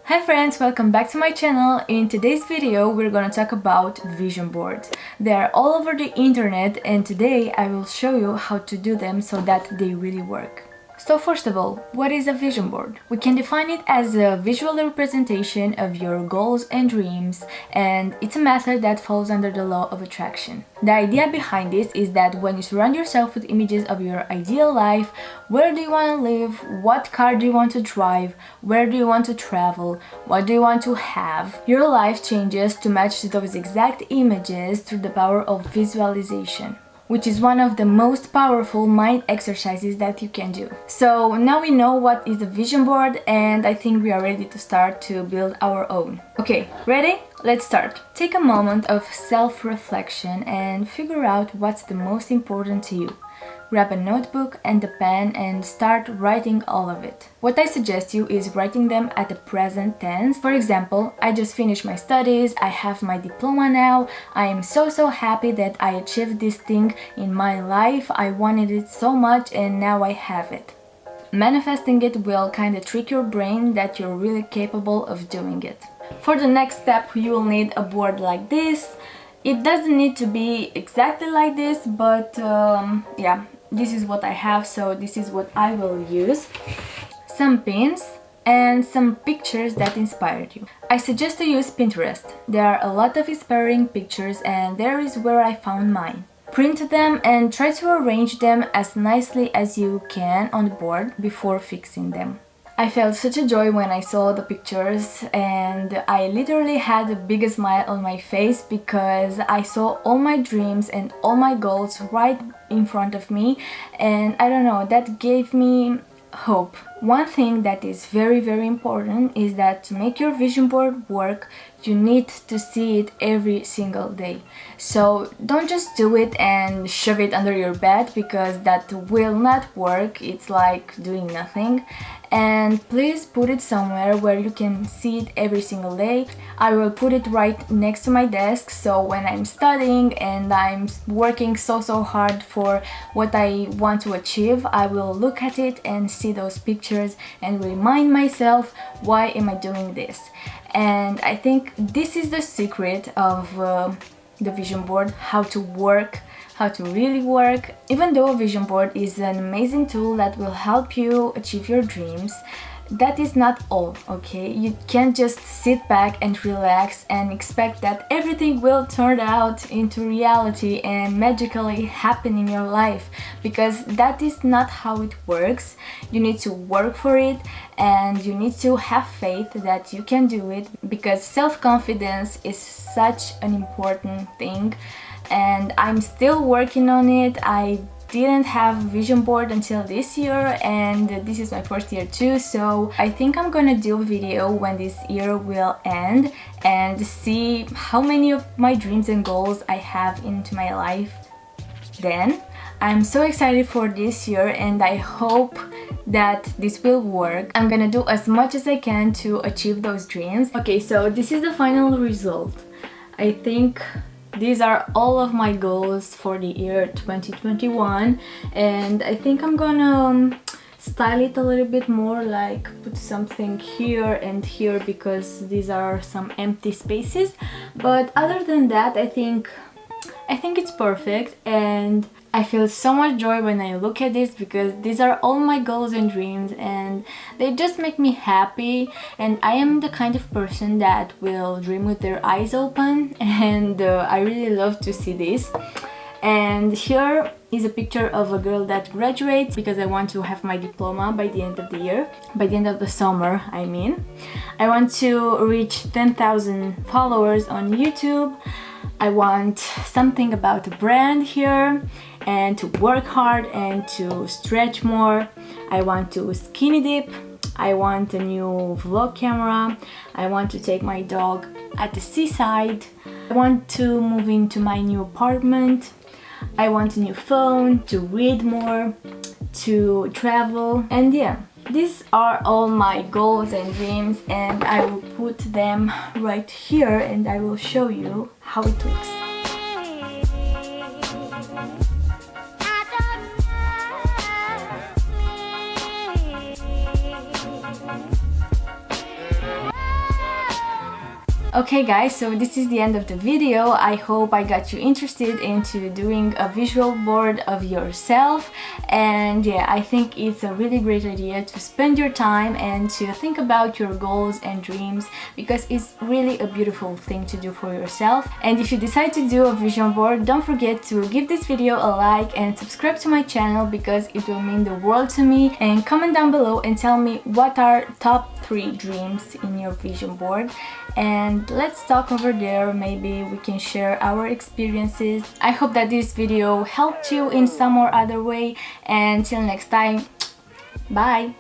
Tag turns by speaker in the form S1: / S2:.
S1: Hi friends, welcome back to my channel. In today's video we're gonna talk about vision boards. They are all over the internet and today I will show you how to do them so that they really work. So first of all, what is a vision board? We can define it as a visual representation of your goals and dreams, and it's a method that falls under the law of attraction. The idea behind this is that when you surround yourself with images of your ideal life, where do you want to live, what car do you want to drive, where do you want to travel, what do you want to have, your life changes to match those exact images through the power of visualization, which is one of the most powerful mind exercises that you can do. So now we know what is a vision board and I think we are ready to start to build our own. Okay, ready? Let's start. Take a moment of self-reflection and figure out what's the most important to you. Grab a notebook and a pen and start writing all of it. What I suggest you is writing them at the present tense. For example, I just finished my studies, I have my diploma now, I am so happy that I achieved this thing in my life, I wanted it so much and now I have it. Manifesting it will kind of trick your brain that you're really capable of doing it. For the next step, you will need a board like this. It doesn't need to be exactly like this, but yeah, this is what I have, so this is what I will use. Some pins and some pictures that inspired you. I suggest to use Pinterest. There are a lot of inspiring pictures and there is where I found mine. Print them and try to arrange them as nicely as you can on the board before fixing them. I felt such a joy when I saw the pictures and I literally had the biggest smile on my face because I saw all my dreams and all my goals right in front of me, and I don't know, that gave me hope. One thing that is very important is that to make your vision board work, you need to see it every single day. So don't just do it and shove it under your bed because that will not work. It's like doing nothing. And please put it somewhere where you can see it every single day. I will put it right next to my desk, so when I'm studying and I'm working so hard for what I want to achieve, I will look at it and see those pictures and remind myself, why am I doing this? And I think this is the secret of the vision board, how to work, how to really work. Even though a vision board is an amazing tool that will help you achieve your dreams, that is not all, okay? You can't just sit back and relax and expect that everything will turn out into reality and magically happen in your life, because that is not how it works. You need to work for it and you need to have faith that you can do it, because self-confidence is such an important thing and I'm still working on it. I didn't have a vision board until this year and this is my first year too, so I think I'm gonna do a video when this year will end and see how many of my dreams and goals I have into my life then. I'm so excited for this year and I hope that this will work. I'm gonna do as much as I can to achieve those dreams. Okay, so this is the final result. I think these are all of my goals for the year 2021 and I think I'm gonna style it a little bit more, like put something here and here because these are some empty spaces, but other than that I think it's perfect and I feel so much joy when I look at this because these are all my goals and dreams and they just make me happy, and I am the kind of person that will dream with their eyes open and I really love to see this. And here is a picture of a girl that graduates because I want to have my diploma by the end of the year, by the end of the summer I mean. I want to reach 10,000 followers on YouTube. I want something about a brand here and to work hard and to stretch more. I want to skinny dip. I want a new vlog camera. I want to take my dog at the seaside. I want to move into my new apartment. I want a new phone, to read more, to travel, and yeah. These are all my goals and dreams and I will put them right here and I will show you how it looks. Okay guys, so this is the end of the video. I hope I got you interested into doing a visual board of yourself, and yeah, I think it's a really great idea to spend your time and to think about your goals and dreams, because it's really a beautiful thing to do for yourself. And if you decide to do a vision board, don't forget to give this video a like and subscribe to my channel, because it will mean the world to me. And comment down below and tell me what are top 3 dreams in your vision board, and let's talk over there. Maybe we can share our experiences. I hope that this video helped you in some or other way, and till next time, bye!